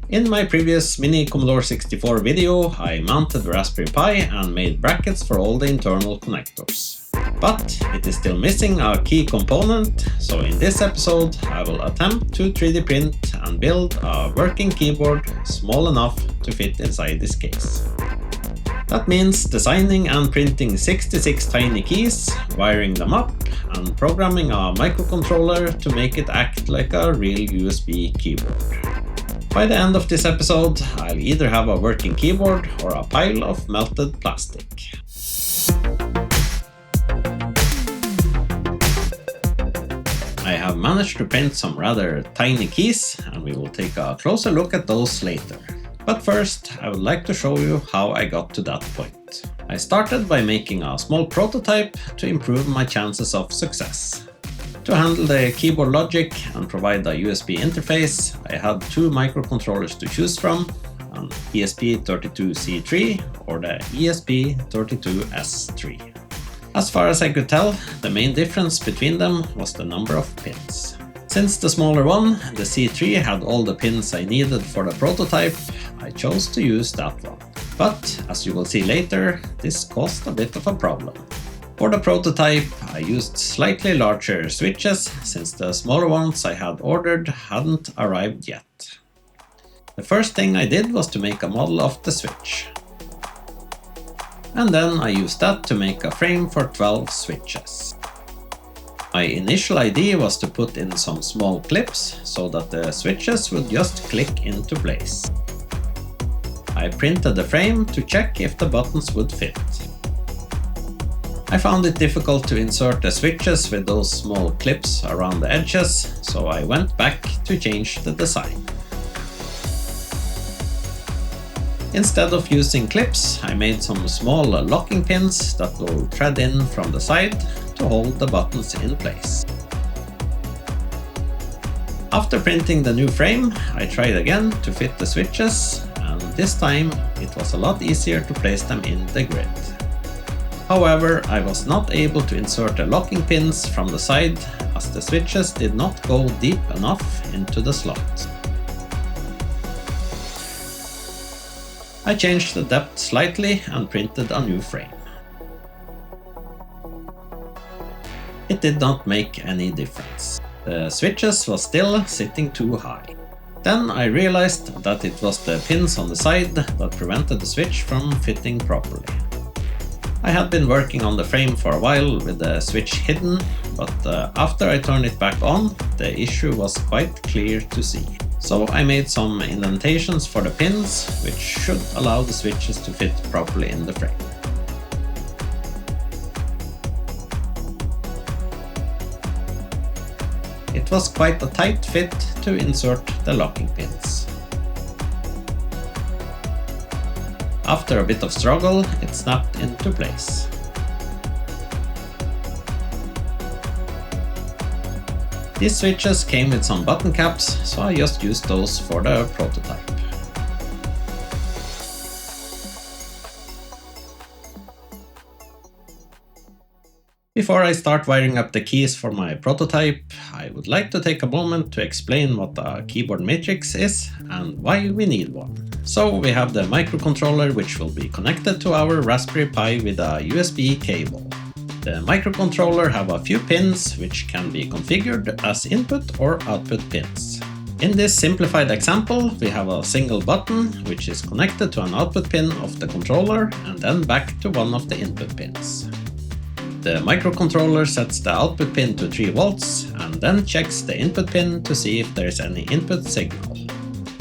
In my previous Mini Commodore 64 video, I mounted the Raspberry Pi and made brackets for all the internal connectors. But it is still missing a key component, so in this episode I will attempt to 3D print and build a working keyboard small enough to fit inside this case. That means designing and printing 66 tiny keys, wiring them up, and programming a microcontroller to make it act like a real USB keyboard. By the end of this episode, I'll either have a working keyboard or a pile of melted plastic. I have managed to print some rather tiny keys, and we will take a closer look at those later. But first, I would like to show you how I got to that point. I started by making a small prototype to improve my chances of success. To handle the keyboard logic and provide a USB interface, I had two microcontrollers to choose from, an ESP32C3 or the ESP32S3. As far as I could tell, the main difference between them was the number of pins. Since the smaller one, the C3, had all the pins I needed for the prototype, I chose to use that one. But, as you will see later, this caused a bit of a problem. For the prototype, I used slightly larger switches, since the smaller ones I had ordered hadn't arrived yet. The first thing I did was to make a model of the switch. And then I used that to make a frame for 12 switches. My initial idea was to put in some small clips, so that the switches would just click into place. I printed the frame to check if the buttons would fit. I found it difficult to insert the switches with those small clips around the edges, so I went back to change the design. Instead of using clips, I made some small locking pins that will thread in from the side to hold the buttons in place. After printing the new frame, I tried again to fit the switches, and this time it was a lot easier to place them in the grid. However, I was not able to insert the locking pins from the side, as the switches did not go deep enough into the slot. I changed the depth slightly and printed a new frame. It did not make any difference. The switches was still sitting too high. Then I realized that it was the pins on the side that prevented the switch from fitting properly. I had been working on the frame for a while with the switch hidden, but after I turned it back on, the issue was quite clear to see. So I made some indentations for the pins, which should allow the switches to fit properly in the frame. It was quite a tight fit to insert the locking pins. After a bit of struggle, it snapped into place. These switches came with some button caps, so I just used those for the prototype. Before I start wiring up the keys for my prototype, I would like to take a moment to explain what a keyboard matrix is and why we need one. So we have the microcontroller, which will be connected to our Raspberry Pi with a USB cable. The microcontroller have a few pins which can be configured as input or output pins. In this simplified example, we have a single button which is connected to an output pin of the controller and then back to one of the input pins. The microcontroller sets the output pin to 3 volts and then checks the input pin to see if there is any input signal.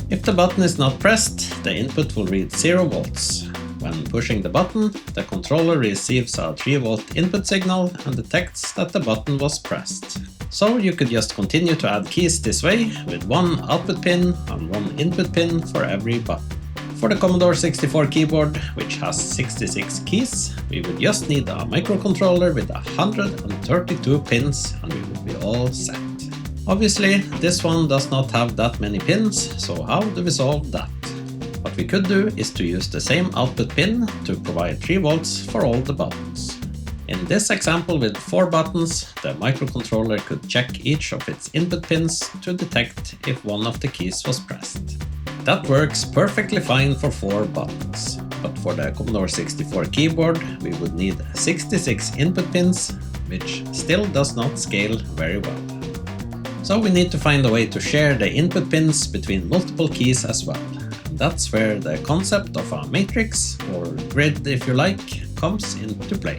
If the button is not pressed, the input will read 0 volts. When pushing the button, the controller receives a 3 volt input signal and detects that the button was pressed. So you could just continue to add keys this way, with one output pin and one input pin for every button. For the Commodore 64 keyboard, which has 66 keys, we would just need a microcontroller with 132 pins and we would be all set. Obviously, this one does not have that many pins, so how do we solve that? What we could do is to use the same output pin to provide 3 volts for all the buttons. In this example with 4 buttons, the microcontroller could check each of its input pins to detect if one of the keys was pressed. That works perfectly fine for 4 buttons. But for the Commodore 64 keyboard, we would need 66 input pins, which still does not scale very well. So we need to find a way to share the input pins between multiple keys as well. And that's where the concept of a matrix, or grid if you like, comes into play.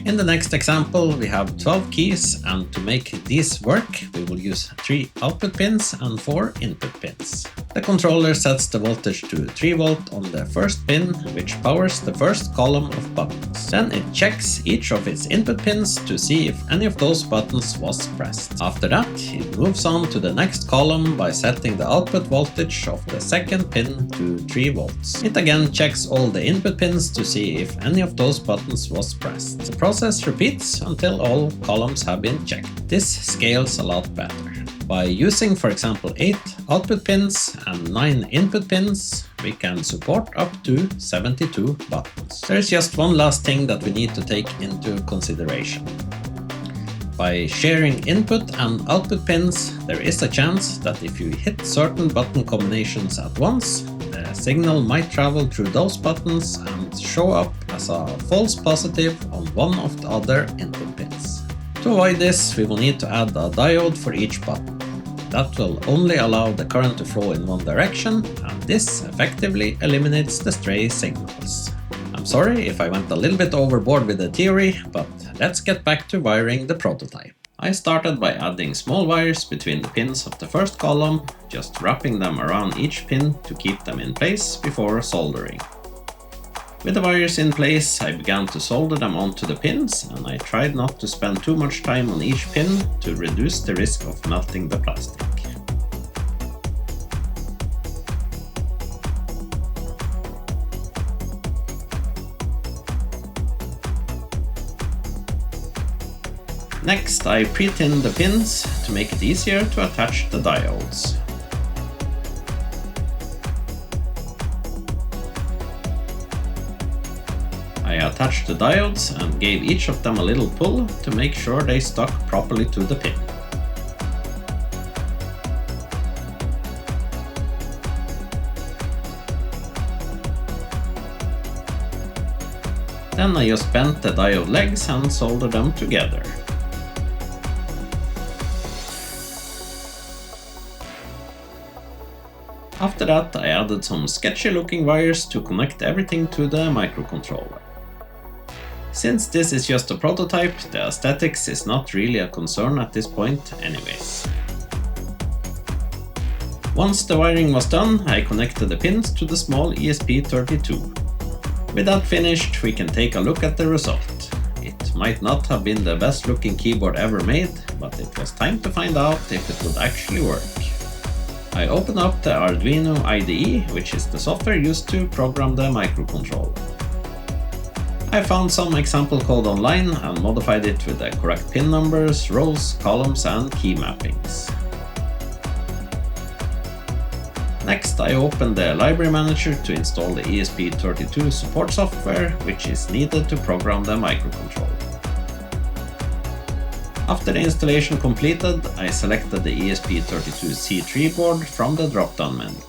In the next example, we have 12 keys, and to make these work, we will use 3 output pins and 4 input pins. The controller sets the voltage to 3 volt on the first pin, which powers the first column of buttons. Then it checks each of its input pins to see if any of those buttons was pressed. After that, it moves on to the next column by setting the output voltage of the second pin to 3 volts. It again checks all the input pins to see if any of those buttons was pressed. The process repeats until all columns have been checked. This scales a lot better. By using, for example, 8 output pins and 9 input pins, we can support up to 72 buttons. There's just one last thing that we need to take into consideration. By sharing input and output pins, there is a chance that if you hit certain button combinations at once, the signal might travel through those buttons and show up as a false positive on one of the other input pins. To avoid this, we will need to add a diode for each button. That will only allow the current to flow in one direction, and this effectively eliminates the stray signals. I'm sorry if I went a little bit overboard with the theory, but let's get back to wiring the prototype. I started by adding small wires between the pins of the first column, just wrapping them around each pin to keep them in place before soldering. With the wires in place, I began to solder them onto the pins, and I tried not to spend too much time on each pin to reduce the risk of melting the plastic. Next, I pre-tinned the pins to make it easier to attach the diodes. I attached the diodes and gave each of them a little pull to make sure they stuck properly to the pin. Then I just bent the diode legs and soldered them together. After that, I added some sketchy looking wires to connect everything to the microcontroller. Since this is just a prototype, the aesthetics is not really a concern at this point anyways. Once the wiring was done, I connected the pins to the small ESP32. With that finished, we can take a look at the result. It might not have been the best looking keyboard ever made, but it was time to find out if it would actually work. I opened up the Arduino IDE, which is the software used to program the microcontroller. I found some example code online and modified it with the correct pin numbers, rows, columns and key mappings. Next, I opened the library manager to install the ESP32 support software, which is needed to program the microcontroller. After the installation completed, I selected the ESP32C3 board from the drop-down menu.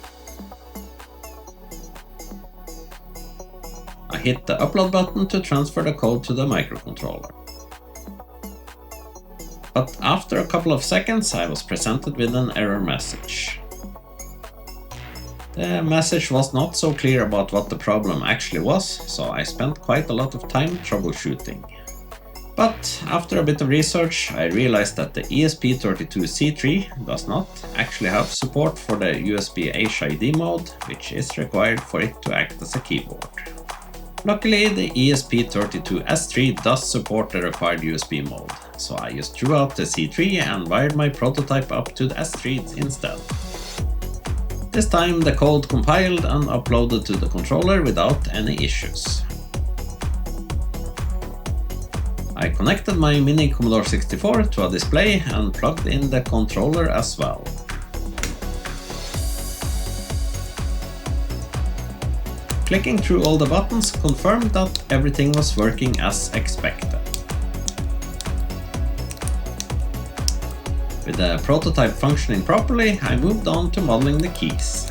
I hit the upload button to transfer the code to the microcontroller. But after a couple of seconds, I was presented with an error message. The message was not so clear about what the problem actually was, so I spent quite a lot of time troubleshooting. But after a bit of research, I realized that the ESP32C3 does not actually have support for the USB HID mode, which is required for it to act as a keyboard. Luckily, the ESP32S3 does support the required USB mode, so I just threw out the C3 and wired my prototype up to the S3 instead. This time the code compiled and uploaded to the controller without any issues. I connected my Mini Commodore 64 to a display and plugged in the controller as well. Clicking through all the buttons confirmed that everything was working as expected. With the prototype functioning properly, I moved on to modeling the keys.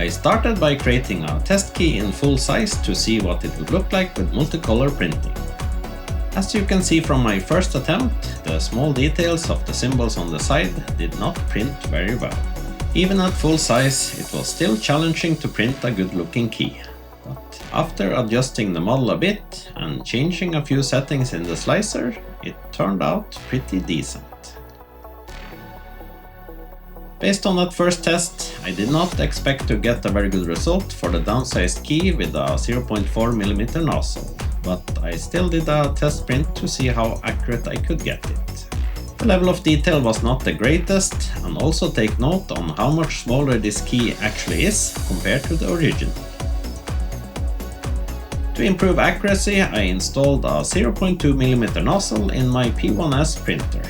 I started by creating a test key in full size to see what it would look like with multicolor printing. As you can see from my first attempt, the small details of the symbols on the side did not print very well. Even at full size, it was still challenging to print a good looking key. But after adjusting the model a bit and changing a few settings in the slicer, it turned out pretty decent. Based on that first test, I did not expect to get a very good result for the downsized key with a 0.4mm nozzle, but I still did a test print to see how accurate I could get it. The level of detail was not the greatest, and also take note on how much smaller this key actually is compared to the original. To improve accuracy, I installed a 0.2mm nozzle in my P1S printer.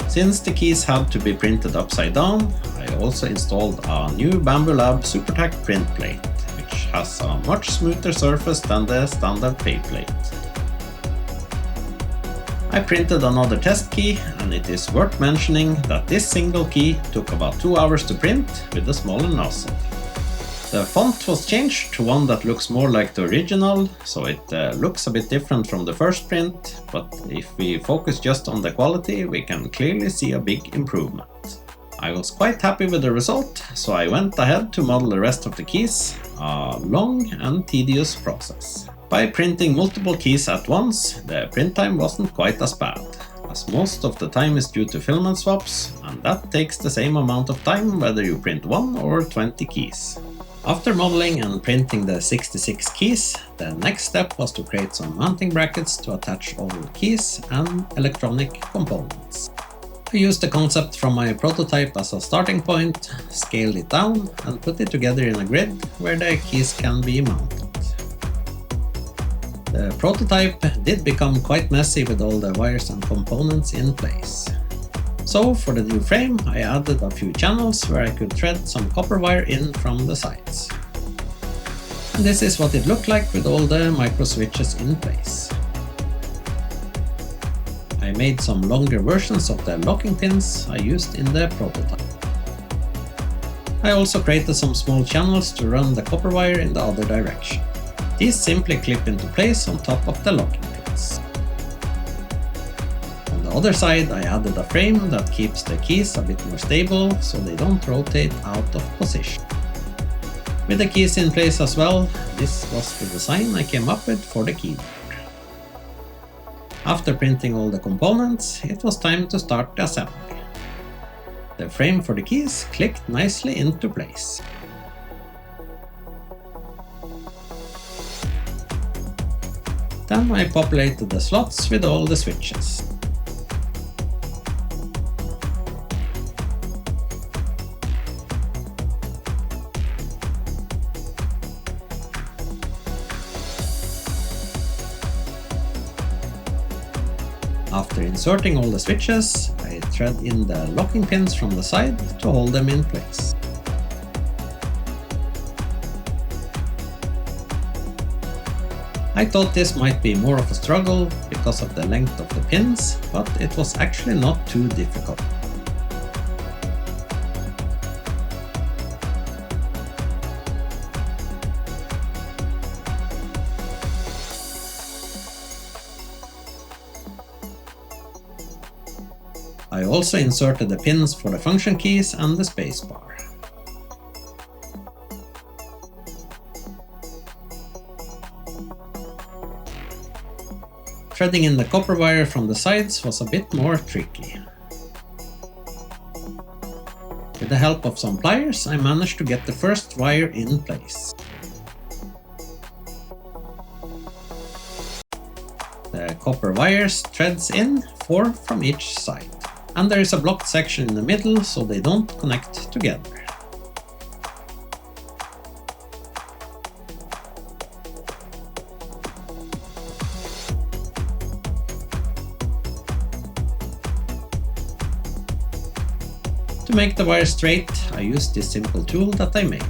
Since the keys had to be printed upside down, I also installed a new bambulab SuperTac print plate, which has a much smoother surface than the standard pay plate. I printed another test key, and it is worth mentioning that this single key took about 2 hours to print with a smaller nozzle. The font was changed to one that looks more like the original, so it looks a bit different from the first print, but if we focus just on the quality, we can clearly see a big improvement. I was quite happy with the result, so I went ahead to model the rest of the keys, a long and tedious process. By printing multiple keys at once, the print time wasn't quite as bad, as most of the time is due to filament swaps, and that takes the same amount of time whether you print 1 or 20 keys. After modeling and printing the 66 keys, the next step was to create some mounting brackets to attach all the keys and electronic components. I used the concept from my prototype as a starting point, scaled it down, and put it together in a grid where the keys can be mounted. The prototype did become quite messy with all the wires and components in place. So for the new frame, I added a few channels where I could thread some copper wire in from the sides. And this is what it looked like with all the micro switches in place. I made some longer versions of the locking pins I used in the prototype. I also created some small channels to run the copper wire in the other direction. These simply clip into place on top of the locking pins. On the other side, I added a frame that keeps the keys a bit more stable so they don't rotate out of position. With the keys in place as well, this was the design I came up with for the keyboard. After printing all the components, it was time to start the assembly. The frame for the keys clicked nicely into place. Then I populated the slots with all the switches. After inserting all the switches, I thread in the locking pins from the side to hold them in place. I thought this might be more of a struggle because of the length of the pins, but it was actually not too difficult. I also inserted the pins for the function keys and the spacebar. Threading in the copper wire from the sides was a bit more tricky. With the help of some pliers, I managed to get the first wire in place. The copper wires threads in 4 from each side, and there is a blocked section in the middle so they don't connect together. To make the wire straight, I used this simple tool that I made.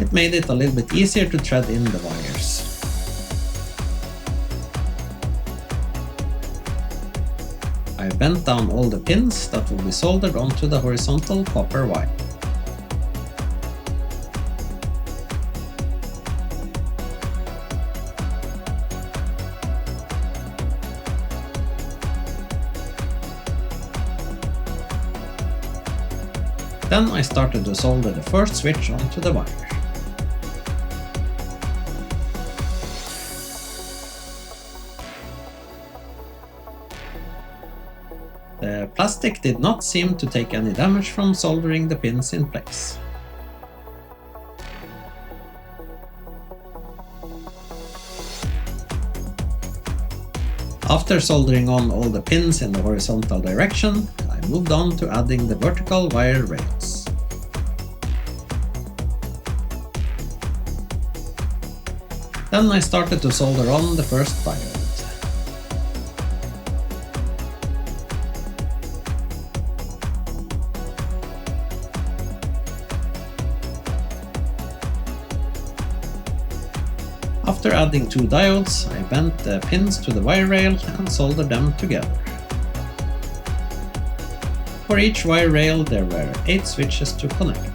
It made it a little bit easier to thread in the wires. I I bent down all the pins that will be soldered onto the horizontal copper wire. Then I started to solder the first switch onto the wire. The plastic did not seem to take any damage from soldering the pins in place. After soldering on all the pins in the horizontal direction, I moved on to adding the vertical wire rails. Then I started to solder on the first diode. After adding 2 diodes, I bent the pins to the wire rail and soldered them together. For each wire rail there were 8 switches to connect.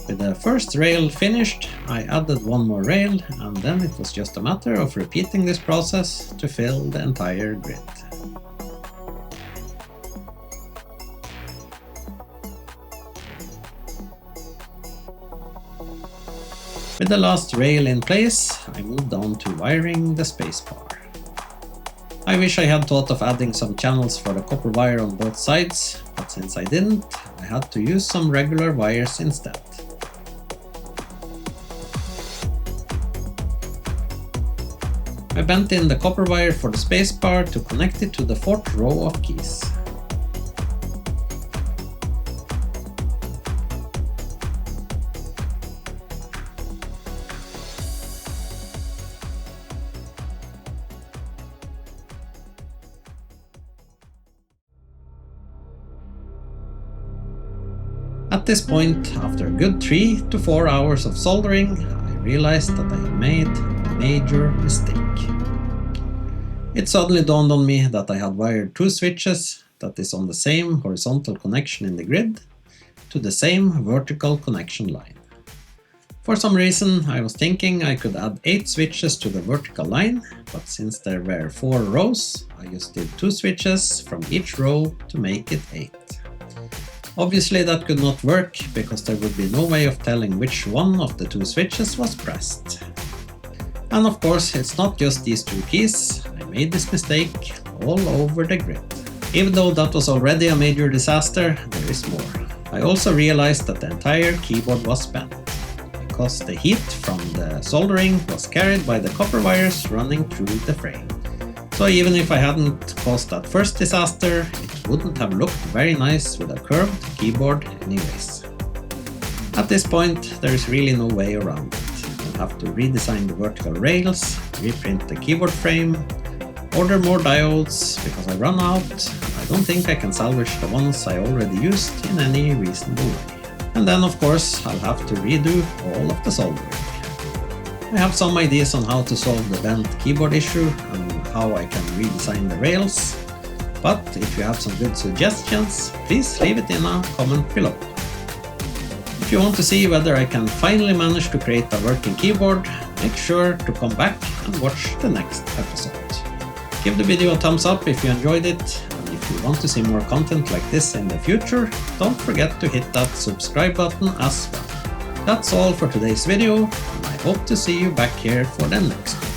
With the first rail finished, I added one more rail, and then it was just a matter of repeating this process to fill the entire grid. With the last rail in place, I moved on to wiring the spacebar. I wish I had thought of adding some channels for the copper wire on both sides, but since I didn't, I had to use some regular wires instead. I bent in the copper wire for the spacebar to connect it to the 4th row of keys. At this point, after a good 3 to 4 hours of soldering, I realized that I had made a major mistake. It suddenly dawned on me that I had wired 2 switches that is on the same horizontal connection in the grid to the same vertical connection line. For some reason I was thinking I could add 8 switches to the vertical line, but since there were 4 rows, I just did 2 switches from each row to make it 8. Obviously that could not work, because there would be no way of telling which one of the 2 switches was pressed. And of course, it's not just these 2 keys. I made this mistake all over the grid. Even though that was already a major disaster, there is more. I also realized that the entire keyboard was bent, because the heat from the soldering was carried by the copper wires running through the frame. So even if I hadn't caused that first disaster, it wouldn't have looked very nice with a curved keyboard anyways. At this point, there is really no way around it. I'll have to redesign the vertical rails, reprint the keyboard frame, order more diodes because I run out. I don't think I can salvage the ones I already used in any reasonable way. And then of course I'll have to redo all of the soldering. I have some ideas on how to solve the bent keyboard issue and how I can redesign the rails, but if you have some good suggestions, please leave it in a comment below. If you want to see whether I can finally manage to create a working keyboard, make sure to come back and watch the next episode. Give the video a thumbs up if you enjoyed it, and if you want to see more content like this in the future, don't forget to hit that subscribe button as well. That's all for today's video, and I hope to see you back here for the next one.